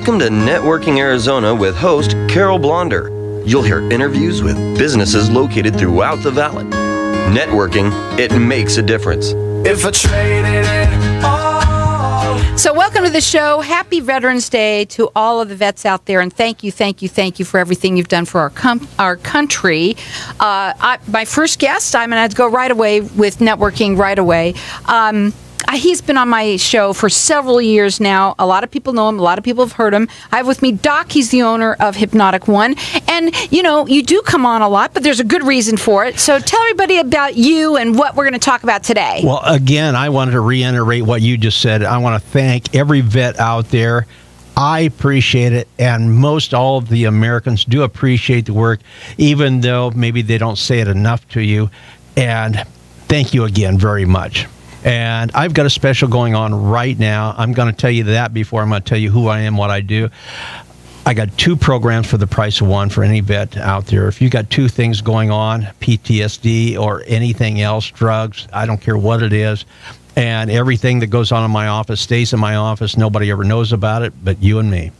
Welcome to Networking Arizona with host Carol Blonder. You'll hear interviews with businesses located throughout the valley. Networking, it makes a difference. If I traded it all. So welcome to the show. Happy Veterans Day to all of the vets out there, and thank you for everything you've done for our country. My first guest, I'm going to go right away with networking right away. He's been on my show for several years now. A lot of people know him. A lot of people have heard him. I have with me Doc. He's the owner of Hypnotic One. And, you know, you do come on a lot, but there's a good reason for it. So tell everybody about you and what we're going to talk about today. Well, again, I wanted to reiterate what you just said. I want to thank every vet out there. I appreciate it, and most all of the Americans do appreciate the work, even though maybe they don't say it enough to you. And thank you again very much. And I've got a special going on right now. I'm going to tell you that before I'm going to tell you who I am, what I do. I got 2 programs for the price of one for any vet out there. If you got 2 things going on, PTSD or anything else, drugs, I don't care what it is, and everything that goes on in my office stays in my office. Nobody ever knows about it but you and me.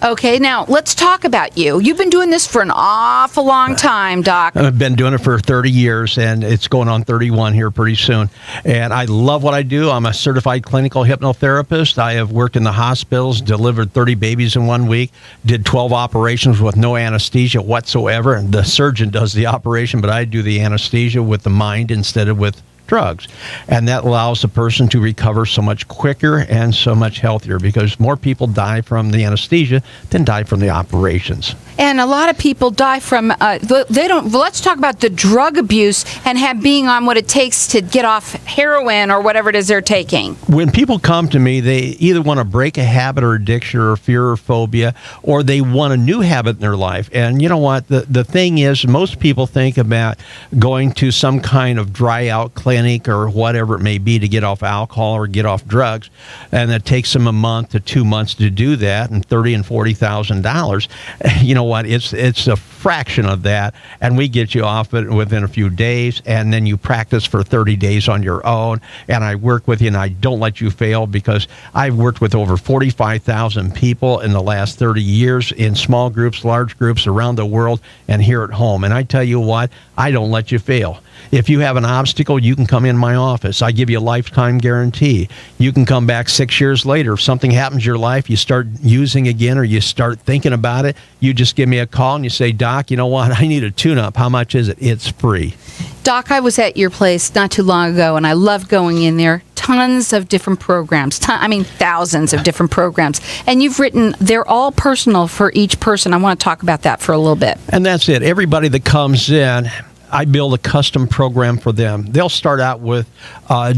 Okay, now let's talk about you. You've been doing this for an awful long time, Doc. I've been doing it for 30 years, and it's going on 31 here pretty soon. And I love what I do. I'm a certified clinical hypnotherapist. I have worked in the hospitals, delivered 30 babies in 1 week, did 12 operations with no anesthesia whatsoever. The surgeon does the operation, but I do the anesthesia with the mind instead of with drugs. And that allows the person to recover so much quicker and so much healthier, because more people die from the anesthesia than die from the operations. And a lot of people die from, let's talk about the drug abuse and being on what it takes to get off heroin or whatever it is they're taking. When people come to me, they either want to break a habit or addiction or fear or phobia, or they want a new habit in their life. And you know what? The thing is, most people think about going to some kind of dry out clinic or whatever it may be to get off alcohol or get off drugs. And it takes them a month to 2 months to do that, and $30,000 and $40,000. You know what? It's a fraction of that, and we get you off it within a few days, and then you practice for 30 days on your own, and I work with you, and I don't let you fail, because I've worked with over 45,000 people in the last 30 years in small groups, large groups around the world, and here at home. And I tell you what, I don't let you fail. If you have an obstacle, you can come in my office. I give you a lifetime guarantee. You can come back 6 years later. If something happens in your life, you start using again or you start thinking about it, you just give me a call and you say, Doc, you know what? I need a tune-up. How much is it? It's free. Doc, I was at your place not too long ago, and I loved going in there. Tons of different programs. Thousands of different programs. And you've written, they're all personal for each person. I want to talk about that for a little bit. And that's it. Everybody that comes in, I build a custom program for them. They'll start out with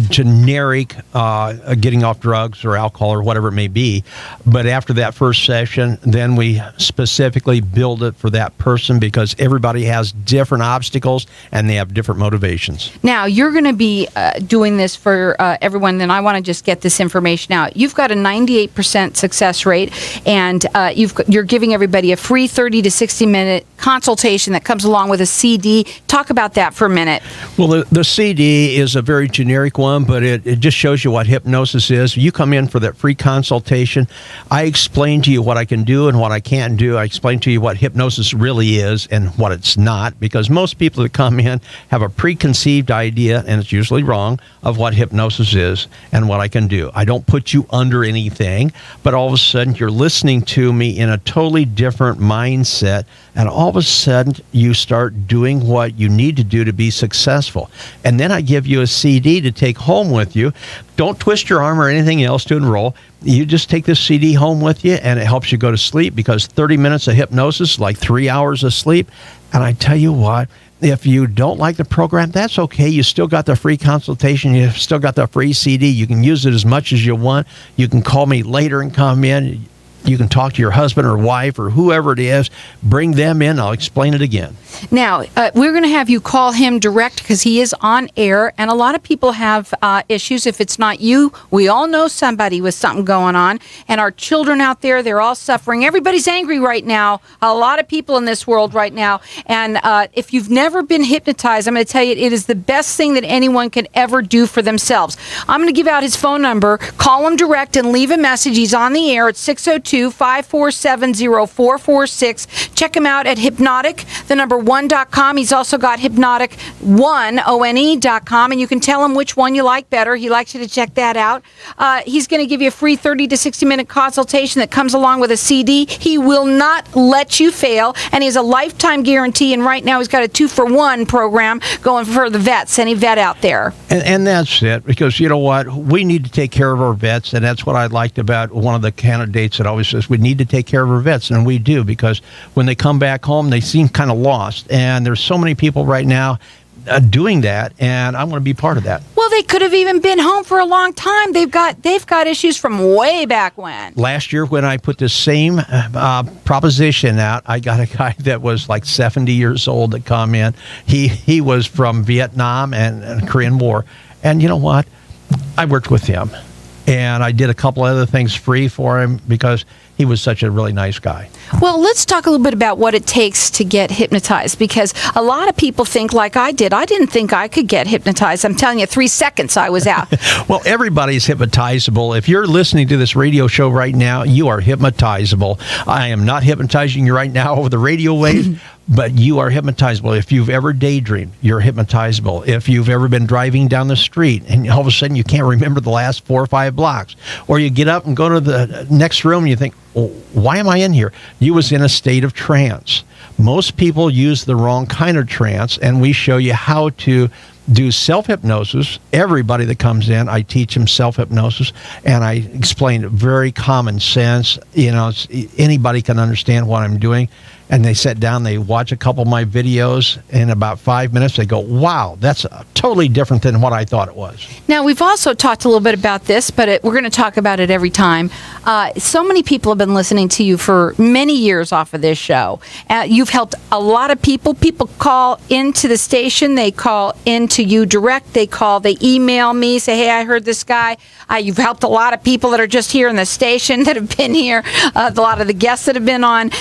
generic getting off drugs or alcohol or whatever it may be. But after that first session, then we specifically build it for that person, because everybody has different obstacles and they have different motivations. Now, you're going to be doing this for everyone, and I want to just get this information out. You've got a 98% success rate, and you're giving everybody a free 30 to 60-minute consultation that comes along with a CD. Talk about that for a minute. Well, the CD is a very generic one, but it just shows you what hypnosis is. You come in for that free consultation. I explain to you what I can do and what I can't do. I explain to you what hypnosis really is and what it's not, because most people that come in have a preconceived idea, and it's usually wrong, of what hypnosis is and what I can do. I don't put you under anything, but all of a sudden you're listening to me in a totally different mindset, and all of a sudden you start doing what you need to do to be successful. And then I give you a CD to take home with you. Don't twist your arm or anything else to enroll. You just take this CD home with you, and it helps you go to sleep, because 30 minutes of hypnosis is like 3 hours of sleep. And I tell you what, if you don't like the program, that's okay. You still got the free consultation. You've still got the free CD. You can use it as much as you want. You can call me later and come in. You can talk to your husband or wife or whoever it is. Bring them in. I'll explain it again. Now, we're going to have you call him direct, because he is on air, and a lot of people have issues. If it's not you, we all know somebody with something going on, and our children out there, they're all suffering. Everybody's angry right now. A lot of people in this world right now, and if you've never been hypnotized, I'm going to tell you, it is the best thing that anyone can ever do for themselves. I'm going to give out his phone number. Call him direct and leave a message. He's on the air at 602 602-547-0446. Check him out at Hypnotic1.com. He's also got Hypnotic One, ONE.com, and you can tell him which one you like better. He likes you to check that out. He's going to give you a free 30 to 60-minute consultation that comes along with a CD. He will not let you fail, and he has a lifetime guarantee, and right now he's got a 2-for-1 program going for the vets, any vet out there. And that's it, because you know what? We need to take care of our vets, and that's what I liked about one of the candidates that always says we need to take care of our vets, and we do, because when they come back home, they seem kind of lost, and there's so many people right now doing that, and I want to be part of that. Well, they could have even been home for a long time. They've got issues from way back when. Last year, when I put the same proposition out, I got a guy that was like 70 years old that come in. He was from Vietnam and Korean War, and you know what? I worked with him, and I did a couple other things free for him because he was such a really nice guy. Well, let's talk a little bit about what it takes to get hypnotized, because a lot of people think like I did. I didn't think I could get hypnotized. I'm telling you, 3 seconds I was out. Well, everybody's hypnotizable. If you're listening to this radio show right now, you are hypnotizable. I am not hypnotizing you right now over the radio waves, but you are hypnotizable. If you've ever daydreamed, you're hypnotizable. If you've ever been driving down the street and all of a sudden you can't remember the last 4 or 5 blocks, or you get up and go to the next room and you think, well, why am I in here? You was in a state of trance. Most people use the wrong kind of trance, and we show you how to do self-hypnosis. Everybody that comes in, I teach them self-hypnosis, and I explain very common sense. You know, anybody can understand what I'm doing. And they sit down, they watch a couple of my videos, in about 5 minutes, they go, wow, that's totally different than what I thought it was. Now, we've also talked a little bit about this, but we're going to talk about it every time. So many people have been listening to you for many years off of this show. You've helped a lot of people. People call into the station. They call into you direct. They email me, say, hey, I heard this guy. You've helped a lot of people that are just here in the station that have been here, a lot of the guests that have been on.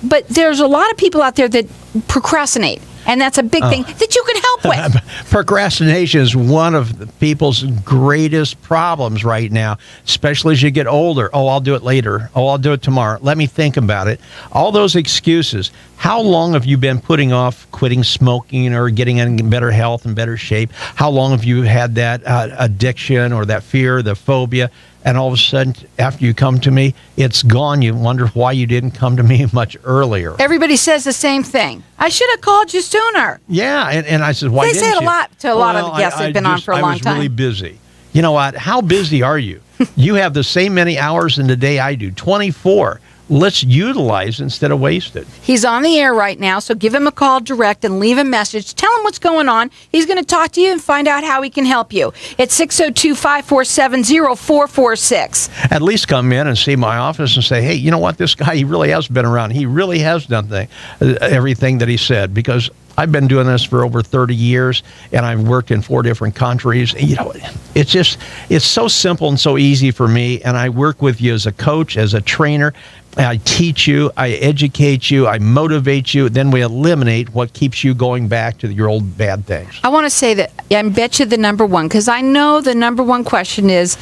But there's a lot of people out there that procrastinate, and that's a big thing that you can help with. Procrastination is one of the people's greatest problems right now, especially as you get older. Oh, I'll do it later. Oh, I'll do it tomorrow. Let me think about it. All those excuses. How long have you been putting off quitting smoking or getting in better health and better shape? How long have you had that addiction or that fear, the phobia? And all of a sudden, after you come to me, it's gone. You wonder why you didn't come to me much earlier. Everybody says the same thing. I should have called you sooner. Yeah, and I said, why didn't you? They say it a lot to a lot of the guests that have been on for a long time. I was really busy. You know what? How busy are you? You have the same many hours in the day I do, 24. Let's utilize instead of waste it. He's on the air right now, so give him a call direct and leave a message. Tell him what's going on. He's going to talk to you and find out how he can help you. It's 602-547-0446. At least come in and see my office and say, hey, you know what? This guy, he really has been around. He really has done everything that he said, because I've been doing this for over 30 years, and I've worked in 4 different countries. You know, it's so simple and so easy for me, and I work with you as a coach, as a trainer. I teach you, I educate you, I motivate you, then we eliminate what keeps you going back to your old bad things. I want to say that I bet you the number one, because I know the number one question is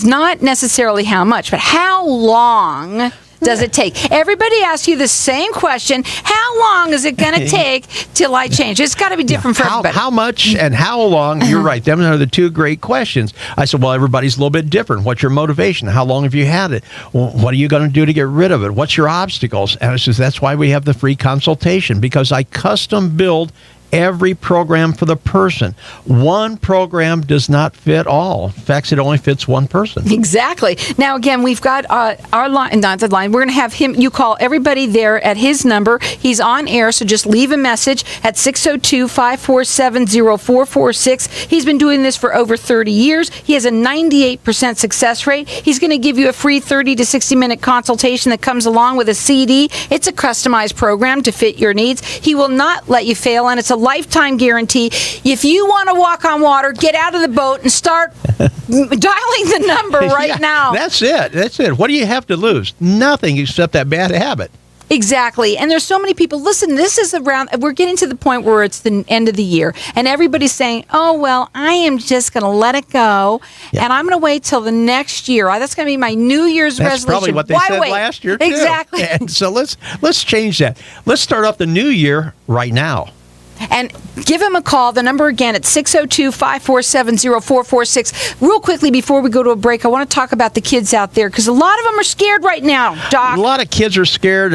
not necessarily how much, but how long does it take? Everybody asks you the same question. How long is it going to take till I change? It's got to be different for everybody. How much and how long? You're right. Them are the 2 great questions. I said, well, everybody's a little bit different. What's your motivation? How long have you had it? Well, what are you going to do to get rid of it? What's your obstacles? And I says, that's why we have the free consultation, because I custom build every program for the person. One program does not fit all. In fact, it only fits one person. Exactly. Now, again, we've got our line, not the line. We're going to have him, you call everybody there at his number. He's on air, so just leave a message at 602-547-0446. He's been doing this for over 30 years. He has a 98% success rate. He's going to give you a free 30 to 60-minute consultation that comes along with a CD. It's a customized program to fit your needs. He will not let you fail, and it's a lifetime guarantee. If you want to walk on water, get out of the boat and start dialing the number right now. That's it. What do you have to lose? Nothing except that bad habit. Exactly. And there's so many people. Listen, we're getting to the point where it's the end of the year, and everybody's saying, oh, well, I am just going to let it go, and I'm going to wait till the next year. That's going to be my New Year's That's resolution. probably what they Why said wait? last year, too. Exactly. And so let's change that. Let's start off the new year right now. And give him a call. The number again at 602-547-0446. Real quickly before we go to a break, I want to talk about the kids out there because a lot of them are scared right now, Doc. A lot of kids are scared.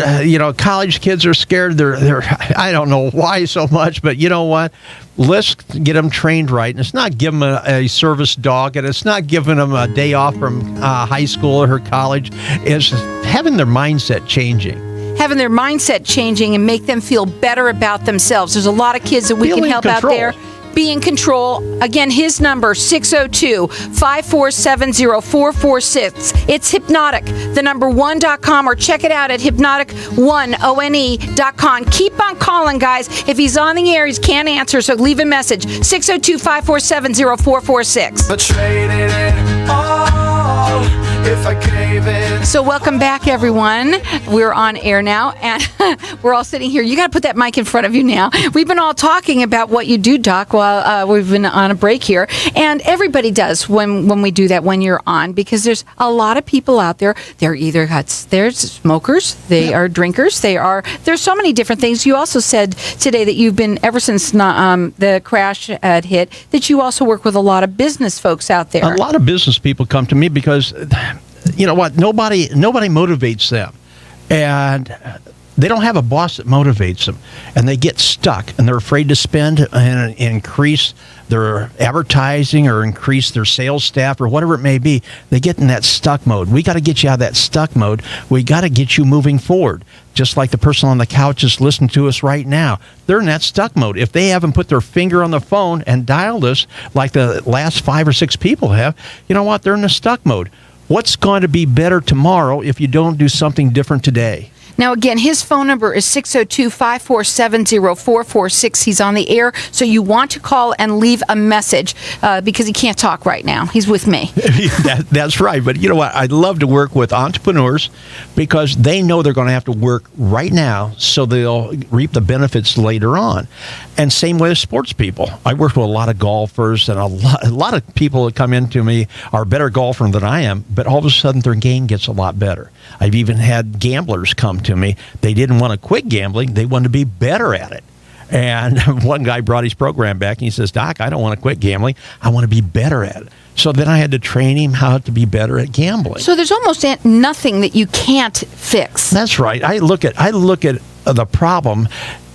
College kids are scared. They're I don't know why so much, but you know what? Let's get them trained right. And it's not giving them a service dog, and it's not giving them a day off from high school or college. It's having their mindset changing. Having their mindset changing and make them feel better about themselves. There's a lot of kids that we Feel can in help control. out there. Be in control. Again, his number, 602-547-0446. It's Hypnotic, the number one.com, or check it out at hypnotic1one.com. Keep on calling, guys. If he's on the air, he can't answer, so leave a message. 602-547-0446. But traded it all if I gave it. So welcome back, everyone. We're on air now, and we're all sitting here. You got to put that mic in front of you now. We've been all talking about what you do, Doc, while we've been on a break here, and everybody does when we do that when you're on, because there's a lot of people out there. They're either there's smokers, they are drinkers, there's so many different things. You also said today that you've been, ever since the crash had hit, that you also work with a lot of business folks out there. A lot of business people come to me because, you know what, nobody motivates them. And they don't have a boss that motivates them. And they get stuck, and they're afraid to spend and increase their advertising or increase their sales staff or whatever it may be. They get in that stuck mode. We got to get you out of that stuck mode. We got to get you moving forward. Just like the person on the couch is listening to us right now. They're in that stuck mode. If they haven't put their finger on the phone and dialed us like the last 5 or 6 people have, you know what? They're in the stuck mode. What's going to be better tomorrow if you don't do something different today? Now, again, his phone number is 602-547-0446. He's on the air, so you want to call and leave a message because he can't talk right now. He's with me. That's right. But you know what? I'd love to work with entrepreneurs because they know they're going to have to work right now so they'll reap the benefits later on. And same way as sports people. I work with a lot of golfers, and a lot of people that come into me are a better golfer than I am, but all of a sudden their game gets a lot better. I've even had gamblers come to me. They didn't want to quit gambling. They wanted to be better at it. And one guy brought his program back, and he says, Doc, I don't want to quit gambling. I want to be better at it. So then I had to train him how to be better at gambling. So there's almost nothing that you can't fix. That's right. I look at the problem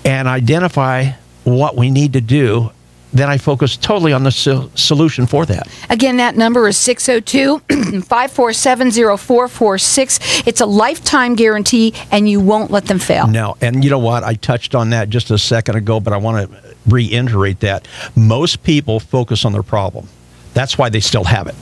and identify what we need to do. Then I focus totally on the solution for that. Again, that number is 602-547-0446. It's a lifetime guarantee, and you won't let them fail. No, and you know what? I touched on that just a second ago, but I want to reiterate that. Most people focus on their problem. That's why they still have it,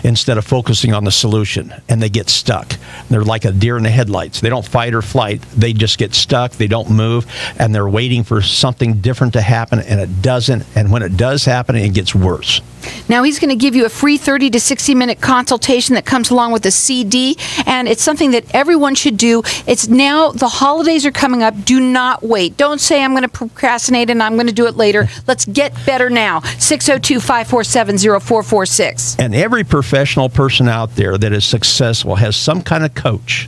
instead of focusing on the solution, and they get stuck. They're like a deer in the headlights. They don't fight or flight. They just get stuck. They don't move, and they're waiting for something different to happen, and it doesn't. And when it does happen, it gets worse. Now, he's going to give you a free 30 to 60-minute consultation that comes along with a CD, and it's something that everyone should do. It's now, the holidays are coming up. Do not wait. Don't say, I'm going to procrastinate and I'm going to do it later. Let's get better now. 602-547-0446. And every professional person out there that is successful has some kind of coach,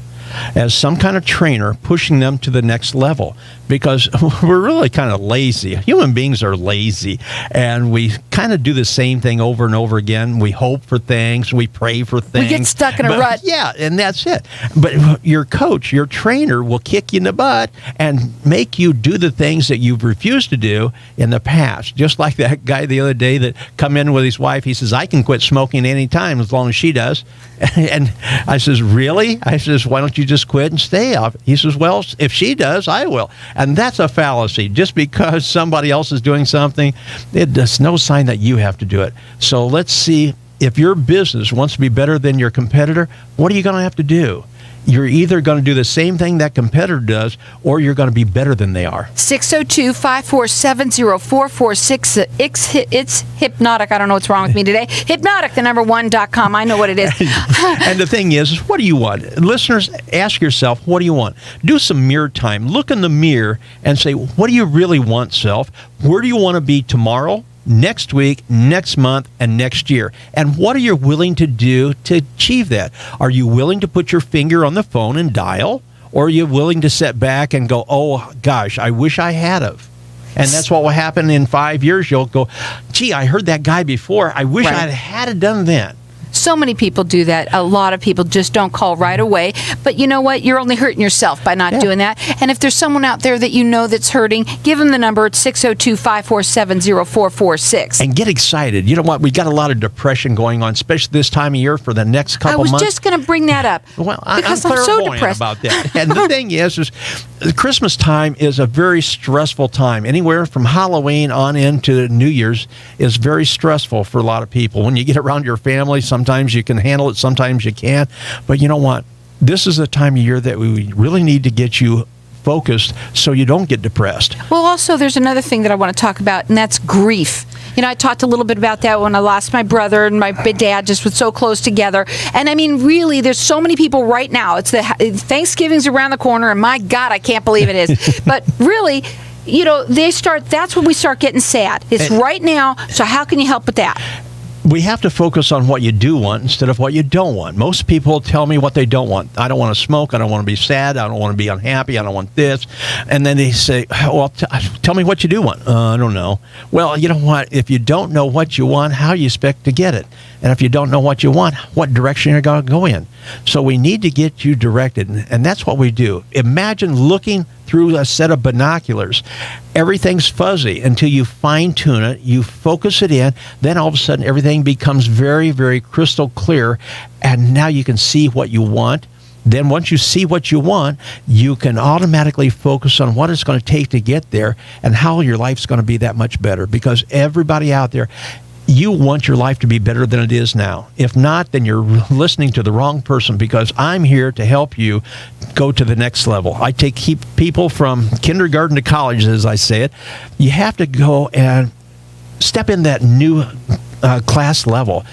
as some kind of trainer pushing them to the next level, because we're really kind of lazy. Human beings are lazy, and we kind of do the same thing over and over again. We hope for things. We pray for things. We get stuck in a rut. Yeah, and that's it. But your coach, your trainer will kick you in the butt and make you do the things that you've refused to do in the past. Just like that guy the other day that come in with his wife. He says, I can quit smoking any time as long as she does. And I says, really? I says, why don't you just quit and stay off? He says, well, if she does, I will. And that's a fallacy. Just because somebody else is doing something, there's no sign that you have to do it. So let's see, if your business wants to be better than your competitor, what are you going to have to do? you're either going to do the same thing that competitor does, or you're going to be better than they are. 602-547-0446. It's Hypnotic. I don't know what's wrong with me today. Hypnotic, the #1.com. I know what it is. And the thing is what do you want? Listeners, ask yourself, what do you want? Do some mirror time. Look in the mirror and say, what do you really want, self? Where do you want to be tomorrow, next week, next month, and next year? And what are you willing to do to achieve that? Are you willing to put your finger on the phone and dial? Or are you willing to sit back and go, oh, gosh, I wish I had of? And that's what will happen in 5 years. You'll go, gee, I heard that guy before. I wish I'd had it done then. So many people do that. A lot of people just don't call right away. But you know what? You're only hurting yourself by not doing that. And if there's someone out there that you know that's hurting, give them the number. It's 602-547-0446. And get excited. You know what? We got a lot of depression going on, especially this time of year for the next couple months. I was just going to bring that up. Well, because I'm so depressed about that. And the thing is Christmas time is a very stressful time. Anywhere from Halloween on into New Year's is very stressful for a lot of people. When you get around your family, sometimes you can handle it, sometimes you can't. But you know what? This is the time of year that we really need to get you focused so you don't get depressed. Well, also, there's another thing that I want to talk about, and that's grief. You know, I talked a little bit about that when I lost my brother and my dad just was so close together. And I mean, really, there's so many people right now. It's Thanksgiving's around the corner, and my God, I can't believe it is. But really, you know, that's when we start getting sad. It's right now. So how can you help with that? We have to focus on what you do want instead of what you don't want. Most people tell me what they don't want. I don't want to smoke. I don't want to be sad. I don't want to be unhappy. I don't want this. And then they say, well, tell me what you do want. I don't know. Well, you know what? If you don't know what you want, how do you expect to get it? And if you don't know what you want, what direction you're going to go in? So we need to get you directed. And that's what we do. Imagine looking through a set of binoculars. Everything's fuzzy until you fine-tune it, you focus it in, then all of a sudden everything becomes very, very crystal clear, and now you can see what you want. Then once you see what you want, you can automatically focus on what it's going to take to get there and how your life's going to be that much better. Because everybody out there, you want your life to be better than it is now. If not, then you're listening to the wrong person, because I'm here to help you go to the next level. I keep people from kindergarten to college, as I say it. You have to go and step in that new class level.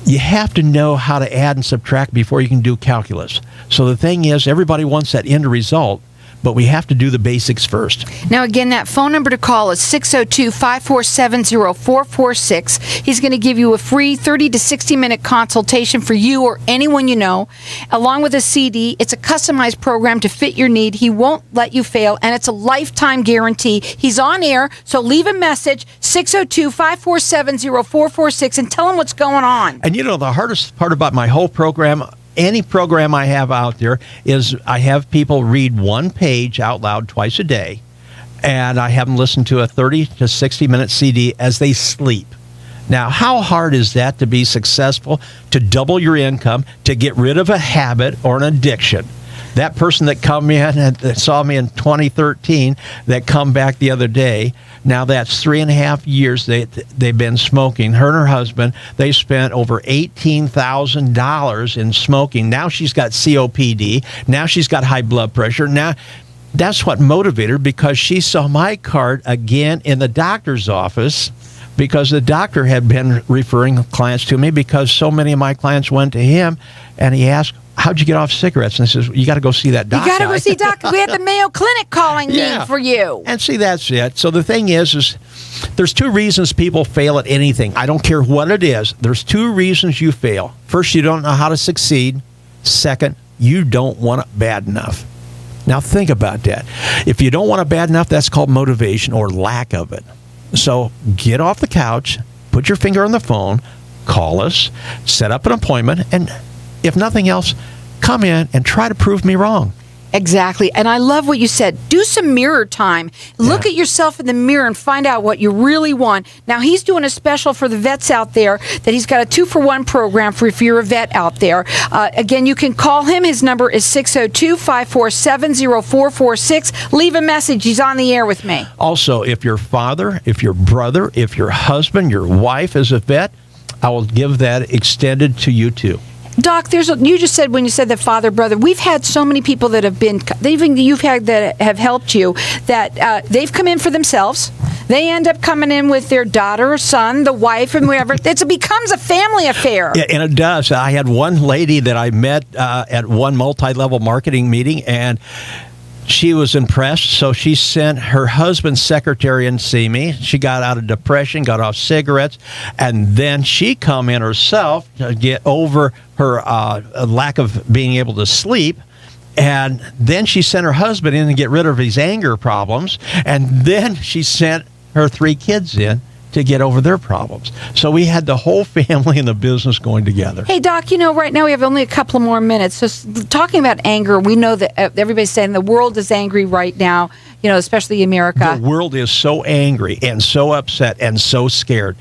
You have to know how to add and subtract before you can do calculus. So the thing is, everybody wants that end result, but we have to do the basics first. Now, again, that phone number to call is 602-547-0446. He's going to give you a free 30 to 60-minute consultation for you or anyone you know, along with a CD. It's a customized program to fit your need. He won't let you fail, and it's a lifetime guarantee. He's on air, so leave a message, 602-547-0446, and tell him what's going on. And you know, the hardest part about my whole program, any program I have out there, is I have people read one page out loud twice a day, and I have them listen to a 30 to 60-minute CD as they sleep. Now, how hard is that to be successful, to double your income, to get rid of a habit or an addiction? That person that come in and that saw me in 2013, that come back the other day, now that's 3.5 years they've been smoking. Her and her husband, they spent over $18,000 in smoking. Now she's got COPD. Now she's got high blood pressure. Now that's what motivated her, because she saw my card again in the doctor's office, because the doctor had been referring clients to me because so many of my clients went to him, and he asked, how'd you get off cigarettes? And he says, you got to go see that doctor. You got to go see doctor. We had the Mayo Clinic calling me for you. And see, that's it. So the thing is there's two reasons people fail at anything. I don't care what it is. There's two reasons you fail. First, you don't know how to succeed. Second, you don't want it bad enough. Now think about that. If you don't want it bad enough, that's called motivation or lack of it. So get off the couch, put your finger on the phone, call us, set up an appointment, and if nothing else, come in and try to prove me wrong. Exactly. And I love what you said. Do some mirror time. Look at yourself in the mirror and find out what you really want. Now, he's doing a special for the vets out there that he's got a 2-for-1 program for if you're a vet out there. Again, you can call him. His number is 602-547-0446. Leave a message. He's on the air with me. Also, if your father, if your brother, if your husband, your wife is a vet, I will give that extended to you too. Doc, you just said when you said the father brother, we've had so many people that have been, even you've had that have helped you, that they've come in for themselves. They end up coming in with their daughter or son, the wife, and whatever. It becomes a family affair. Yeah, and it does. I had one lady that I met at one multi-level marketing meeting, and she was impressed, so she sent her husband's secretary in to see me. She got out of depression, got off cigarettes, and then she come in herself to get over her lack of being able to sleep. And then she sent her husband in to get rid of his anger problems. And then she sent her 3 kids in to get over their problems. So we had the whole family and the business going together. Hey, Doc, right now we have only a couple more minutes. So talking about anger, we know that everybody's saying the world is angry right now, especially America. The world is so angry and so upset and so scared.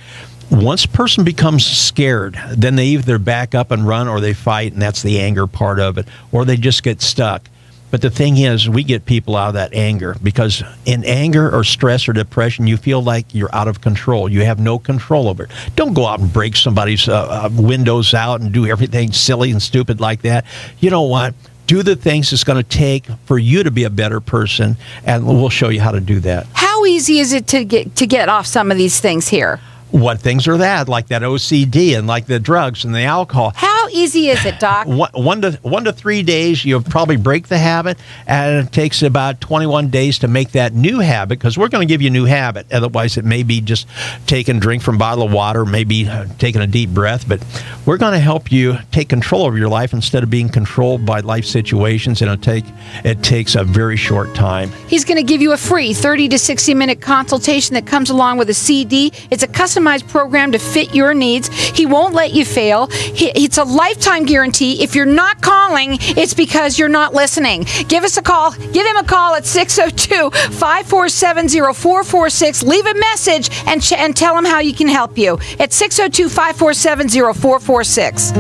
Once a person becomes scared, then they either back up and run or they fight, and that's the anger part of it, or they just get stuck. But the thing is, we get people out of that anger because in anger or stress or depression, you feel like you're out of control. You have no control over it. Don't go out and break somebody's windows out and do everything silly and stupid like that. You know what? Do the things it's going to take for you to be a better person, and we'll show you how to do that. How easy is it to get off some of these things here? What things are that? Like that OCD and like the drugs and the alcohol. How easy is it, Doc? 1 to 3 days, you'll probably break the habit, and it takes about 21 days to make that new habit, because we're going to give you a new habit. Otherwise, it may be just taking a drink from a bottle of water, maybe taking a deep breath, but we're going to help you take control of your life instead of being controlled by life situations, and it takes a very short time. He's going to give you a free 30 to 60-minute consultation that comes along with a CD. It's a customized program to fit your needs. He won't let you fail. It's a lifetime guarantee. If you're not calling, it's because you're not listening. Give us a call. Give him a call at 602-547-0446. Leave a message and tell him how he can help you at 602-547-0446.